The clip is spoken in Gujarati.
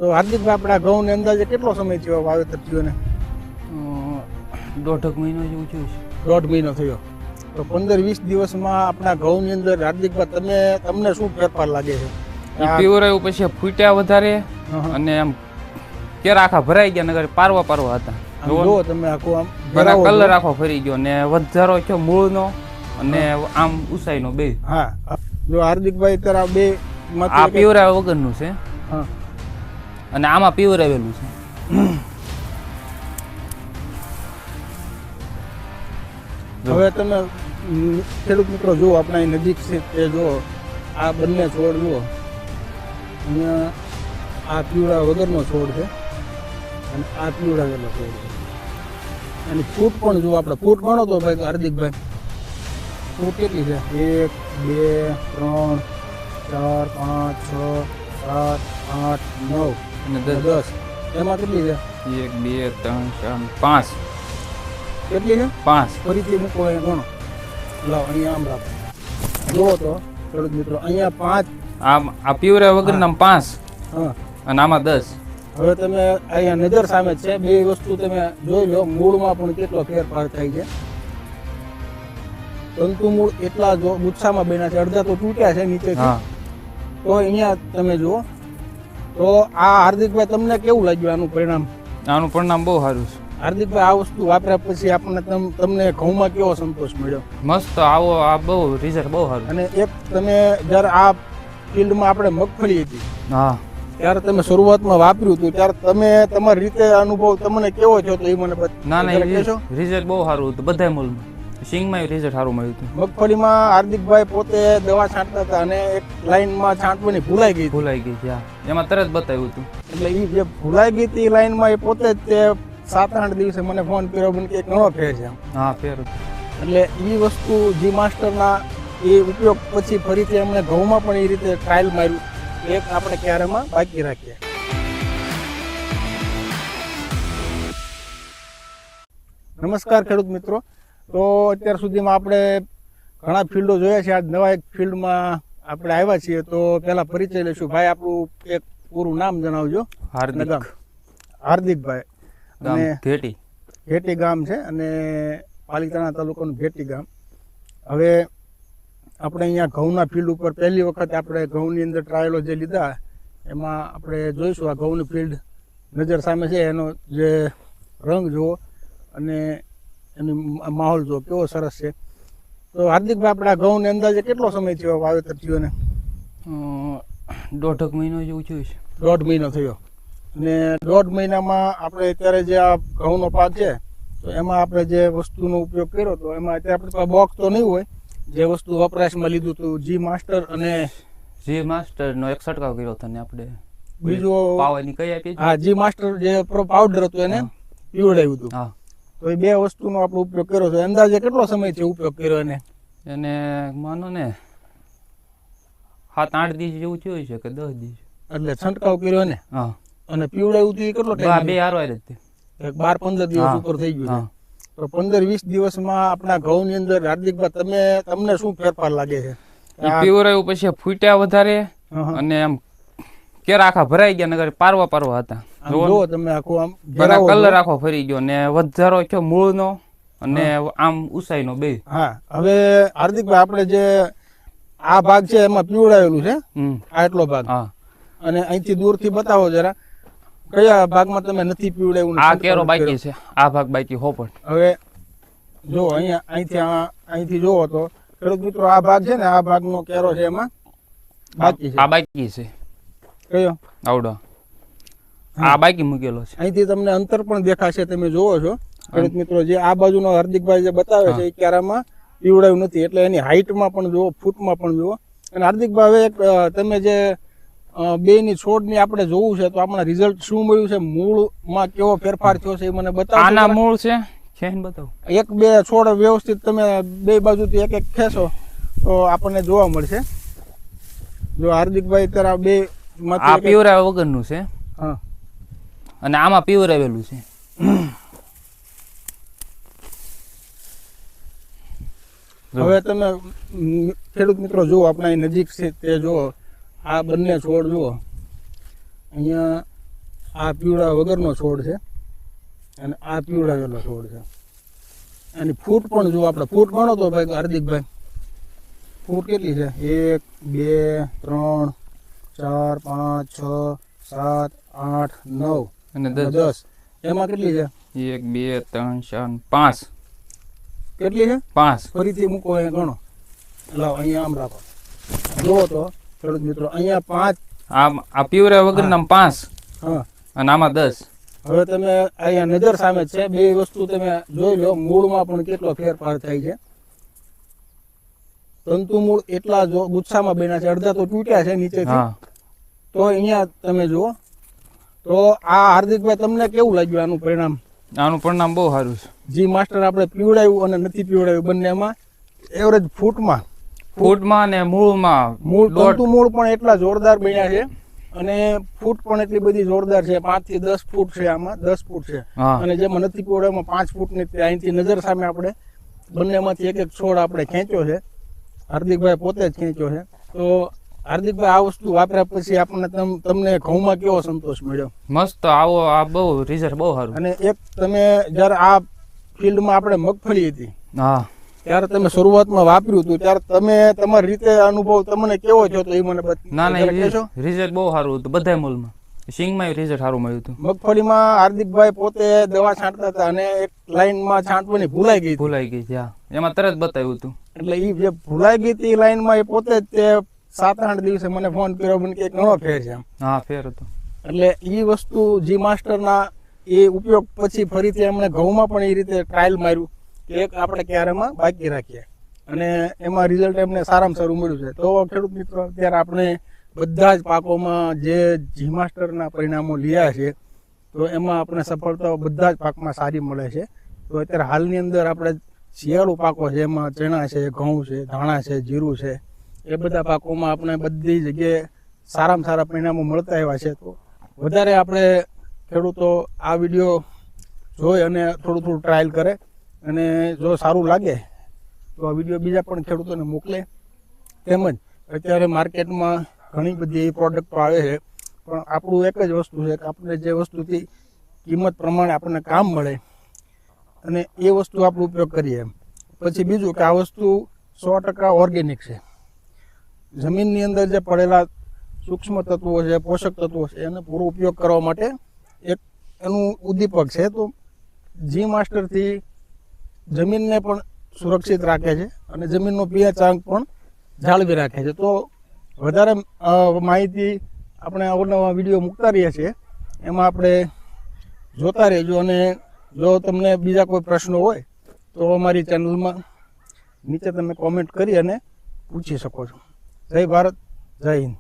તો હાર્દિકભાઈ આપણા ઘઉંને અંદાજે કેટલો સમય થયો વાવેતર થયું ને? 1.5 મહિનો જેવું થયું છે. 1.5 મહિનો થયો. તો 15-20 દિવસમાં આપણા ઘઉંની અંદર હાર્દિકભાઈ તમને શું ફેરફાર લાગે છે? પીવરાયું પછી ફૂટ્યા વધારે અને આમ કેરા આખા ભરાઈ ગયા, નગર પારવા હતા. જો તમે આખું આમ કલર આખો ફરી ગયો ને વધારો થયો મૂળનો અને આમ ઉસાઈનો બે. હા, જો હાર્દિકભાઈ તારા બે આ પીવરાયા વગરનું છે અને આમાં પીવરાવેલું છે. હવે તમે ખેડૂત મિત્રો જુઓ, આપણા અહીં નજીક છે તે જુઓ, આ બંને છોડ જુઓ. અહીંયા આ પીવડા વગરનો છોડ છે અને આ પીવડાવેલો છોડ છે. અને ફૂટ પણ જુઓ, આપણે ફૂટ ગણો તો ભાઈ હાર્દિકભાઈ, ફૂટ કેટલી છે? 1 2 3 4 5 6 7 8 9 અને 10. એમાં કેટલી છે? 1 2 3 4 5. કેટલી છે? 5. ફરીથી મૂકો એ ગણો. લાવો અહીંયા આમ રાખો. જુઓ તો ખેડૂત મિત્રો, અહીંયા 5. આ પીવરાયા વગરના 5 હા, અને આમાં 10. હવે તમે અહીંયા નજર સામે છે, બે વસ્તુ તમે જોઈ લો. મૂળમાં પણ કેટલો ફેરફાર થાય છે. તંતુ મૂળ એટલા જો ગુચ્છામાં બન્યા છે, અડધા તો તૂટ્યા છે નીચેથી. તો અહીંયા તમે જુઓ તો આ હાર્દિકભાઈ તમને કેવું લાગ્યું આનું પરિણામ? આનું પરિણામ બહુ સારું છે. હાર્દિકભાઈ, આ વસ્તુ વાપર્યા પછી આપણને તમને ઘઉંમાં કેવો સંતોષ મળ્યો? મસ્ત, આવો આ બહુ રિઝલ્ટ બહુ સારું. અને એક તમે જ્યારે આ ફિલ્ડમાં આપણે મગફળી હતી, હા, ત્યારે તમે શરૂઆતમાં વાપર્યું હતું, ત્યારે તમે તમારી રીતે અનુભવ તમને કેવો થયો તો એ મને ના કહેશો? રિઝલ્ટ બહુ સારું હતું બધા મૂળમાં. સિંગમાં રિઝલ્ટ સારું મળ્યું હતું. મગફળીમાં હાર્દિકભાઈ પોતે દવા છાંટતા હતા અને એક લાઈનમાં છાંટવાની ભૂલાઈ ગઈ. એમાં તરત બતાવ્યું હતું. એટલે એ જે ભૂલાઈ ગઈ હતી લાઈનમાં, એ પોતે જ તે 7-8 દિવસે મને ફોન કર્યો, મને કે ઘણો ફેર છે. હા, ફેર. એટલે એ વસ્તુ જી માસ્ટરના એ ઉપયોગ પછી ફરીથી એમણે ઘઉંમાં પણ એ રીતે ટ્રાયલ માર્યું. એક આપણે ક્યારેમાં બાકી રાખીએ. નમસ્કાર ખેડૂત મિત્રો. તો અત્યાર સુધીમાં આપણે ઘણા ફિલ્ડો જોયા છે. આજ નવા એક ફિલ્ડમાં આપણે આવ્યા છીએ. તો પહેલા પરિચય લઈશું. ભાઈ, આપણું એક પૂરું નામ જણાવજો. હાર્દિકભાઈ. અને ઘેટી ગામ છે અને પાલિતાણા તાલુકાનું ઘેટી ગામ. હવે આપણે અહીંયા ઘઉંના ફિલ્ડ ઉપર પહેલી વખત આપણે ઘઉંની અંદર ટ્રાયલો જે લીધા, એમાં આપણે જોઈશું. આ ઘઉંની ફિલ્ડ નજર સામે છે, એનો જે રંગ જુઓ અને એની માહોલ જુઓ કેવો સરસ છે. તો હાર્દિકભાઈ, આપણા ઘઉંને અંદાજે કેટલો સમય થયો વાવેતર થયું ને? 1.5 મહિનો જેવું થયું છે. 1.5 મહિનો થયો. અને 1.5 મહિનામાં આપણે અત્યારે જે આ ઘઉંનો પાક છે, તો એમાં આપણે જે વસ્તુનો ઉપયોગ કર્યો હતો, એમાં અત્યારે આપણી પાસે બોક્સ તો નહીં હોય. જે વસ્તુ વપરાશમાં લીધું હતું, જી માસ્ટર અને જી માસ્ટરનો એક છંટકાવ કર્યો હતો ને આપણે બીજો પાવાની કઈ આપી? હા, જી માસ્ટર જે પાવડર હતું એને પીવડાવ્યું હતું. હા, તો એ બે વસ્તુનો આપણે ઉપયોગ કર્યો છે. અંદાજે કેટલો સમય છે ઉપયોગ કર્યો એને? એને માનો ને 7-8 દિવસ જેવું થયું છે કે 10 દિવસ. એટલે છંટકાવ કર્યો ને? હા. અને પીવડાવ્યું હતું એ કેટલો ટાઈમ? 2 હારવાર જ 12-15 દિવસ ઉપર થઈ ગયું છે. તો 15-20 દિવસમાં આપણા ઘઉંની અંદર હાર્દિકભાઈ તમને શું ફેરફાર લાગે છે? પીવરાયું પછી ફૂટ્યા વધારે અને આમ કેરા આખા ભરાઈ ગયા, નગર પારવા હતા. જો તમે આખું આમ કલર આખો ફરી ગયો ને વધારો થયો મૂળનો અને આમ ઉસાઈનો બે. હા, હવે હાર્દિકભાઈ, આપણે જે આ ભાગ છે એમાં પીવડાવેલું છે, આટલો ભાગ. હા, અને અહીંથી દૂરથી બતાવો જરા, કયા ભાગમાં તમે નથી પીવડાવ્યું? આ કેરો બાકી છે, આ ભાગ બાકી હોપટ. હવે જો અહીંથી જોવો તો ખેડૂત મિત્રો, આ ભાગ છે ને, આ ભાગનો કેરો છે એમાં બાકી છે. આ બાકી છે. કયો? આવડો આ બાકી મૂકેલો છે. અહીંથી તમને અંતર પણ દેખાશે, તમે જોવો છો ખેડૂત મિત્રો. જે આ બાજુનો હાર્દિકભાઈ જે બતાવે છે, એ ક્યારામાં પીવડાવ્યું નથી. એટલે એની હાઈટમાં પણ જુઓ, ફૂટમાં પણ જુઓ. અને હાર્દિકભાઈ, હવે એક તમે જે બેની છોડની આપણે જોવું છે, તો આપણા રિઝલ્ટ શું મળ્યું છે? મૂળમાં કેવો ફેરફાર થયો છે એ મને બતાવો. આના મૂળ છે, બતાવો. 1-2 છોડ વ્યવસ્થિત તમે બે બાજુથી એક ખેંચો તો આપણને જોવા મળશે. જો હાર્દિકભાઈ, તારા બે આ પીવરાયા વગરનું છે. હા, અને આમાં પીવરાવેલું છે. હવે તમે ખેડૂત મિત્રો જુઓ, આપણા નજીક છે તે જુઓ, આ બંને છોડ જુઓ. અહીંયા આ પીવડા વગરનો છોડ છે અને આ પીવડાવેલો છોડ છે. અને ફૂટ પણ જો આપણે ફૂટ ગણો તો ભાઈ હાર્દિકભાઈ, ફૂટ કેટલી છે? 1 2 3 4 5 6 7 8 9 અને અને 10. 10. એમાં કેટલી છે? 1 2 3 4 5. કેટલી છે? 5. ફરીથી મૂકો અહીંયા ગણો. લાવો અહીંયા આમ રાખો. જુઓ તો ખેડૂત મિત્રો, અહીંયા 5. આ પીવરા વગરના 5 હા, અને આમાં 10. હવે તમે અહીંયા નજર સામે જ છે, બે વસ્તુ તમે જોઈ લો. મૂળમાં પણ કેટલો ફેરફાર થાય છે. તંતુ મૂળ એટલા જો ગુચ્છામાં બન્યા છે, અડધા તો તૂટ્યા છે નીચેથી. હા. તો અહીંયા તમે જુઓ તો આ હાર્દિકભાઈ તમને કેવું લાગ્યું આનું પરિણામ? આનું પરિણામ બહુ સારું છે. જી માસ્ટર આપણે પીવડાવ્યું અને નથી પીવડાવ્યું બંનેમાં એવરેજ ફૂટમાં અને મૂળમાં મૂળ તંતુ મૂળ પણ એટલા જોરદાર બન્યા છે અને ફૂટ પણ એટલી બધી જોરદાર છે. 5 થી 10 ફૂટ છે, આમાં 10 ફૂટ છે. હા. અને જેમાં નથી પીવડાવવામાં 5 ફૂટની અહીંથી નજર સામે આપણે બંનેમાંથી એક છોડ આપણે ખેંચ્યો છે. હાર્દિકભાઈ પોતે જ ખેંચ્યો છે. તો હાર્દિકભાઈ આ વસ્તુ વાપર્યા પછી આપણને તમને ઘઉંમાં કેવો સંતોષ મળ્યો? મસ્ત. આ બહુ રિઝલ્ટ બહુ સારું. અને એક તમે જ્યારે આ ફિલ્ડમાં આપણે મગફળી હતી હા, ત્યારે તમે શરૂઆતમાં વાપર્યું હતું ત્યારે તમે તમારી રીતે અનુભવ તમને કેવો થયો તો એ મને ના જરા કહેશો? રિઝલ્ટ બહુ સારું હતું બધા મૂળમાં. સિંગમાં રિઝલ્ટ સારું મળ્યું હતું. મગફળીમાં હાર્દિકભાઈ પોતે દવા છાંટતા હતા અને એક લાઈનમાં છાંટવાની ભૂલાઈ ગઈ હતી. ભૂલાઈ ગઈ છે. હા, એમાં તરત બતાવ્યું હતું. એટલે એ જે ભૂલાઈ ગઈ હતી લાઈનમાં એ પોતે જ તે 7-8 દિવસે મને ફોન કર્યો, મને કે ઘણો ફેર છે. હા, ફેર હતો. એટલે એ વસ્તુ જી માસ્ટરના એ ઉપયોગ પછી ફરીથી એમણે ઘઉંમાં પણ એ રીતે ટ્રાયલ માર્યું કે એક આપણે ક્યારેમાં બાકી રાખીએ અને એમાં રિઝલ્ટ એમને સારામાં સારું મળ્યું છે. તો ખેડૂત મિત્રો, અત્યારે આપણે બધા જ પાકોમાં જે જી માસ્ટરના પરિણામો લીધા છે તો એમાં આપણે સફળતાઓ બધા જ પાકમાં સારી મળે છે. તો અત્યારે હાલની અંદર આપણે શિયાળુ પાકો છે, એમાં ચણા છે, ઘઉં છે, ધાણા છે, જીરું છે, એ બધા પાકોમાં આપણે બધી જગ્યાએ સારામાં સારા પરિણામો મળતા આવ્યા છે. તો વધારે આપણે ખેડૂતો આ વિડીયો જોઈ અને થોડું ટ્રાયલ કરે અને જો સારું લાગે તો આ વિડીયો બીજા પણ ખેડૂતોને મોકલે. તેમજ અત્યારે માર્કેટમાં ઘણી બધી એવી પ્રોડક્ટો આવે છે, પણ આપણું એક જ વસ્તુ છે કે આપણે જે વસ્તુથી કિંમત પ્રમાણે આપણને કામ મળે અને એ વસ્તુ આપણે ઉપયોગ કરીએ. પછી બીજું કે આ વસ્તુ 100% ઓર્ગેનિક છે. જમીનની અંદર જે પડેલા સૂક્ષ્મ તત્વો છે, પોષક તત્વો છે, એને પૂરો ઉપયોગ કરવા માટે એક એનું ઉદ્દીપક છે. તો જી માસ્ટરથી જમીનને પણ સુરક્ષિત રાખે છે અને જમીનનો pH આંક પણ જાળવી રાખે છે. તો વધારે માહિતી આપણે અવનવા વિડીયો મૂકતા રહીએ છીએ, એમાં આપણે જોતા રહેજો. અને જો તમને બીજા કોઈ પ્રશ્નો હોય તો અમારી ચેનલમાં નીચે તમે કોમેન્ટ કરી અને પૂછી શકો છો. જય ભારત, જય હિન્દ.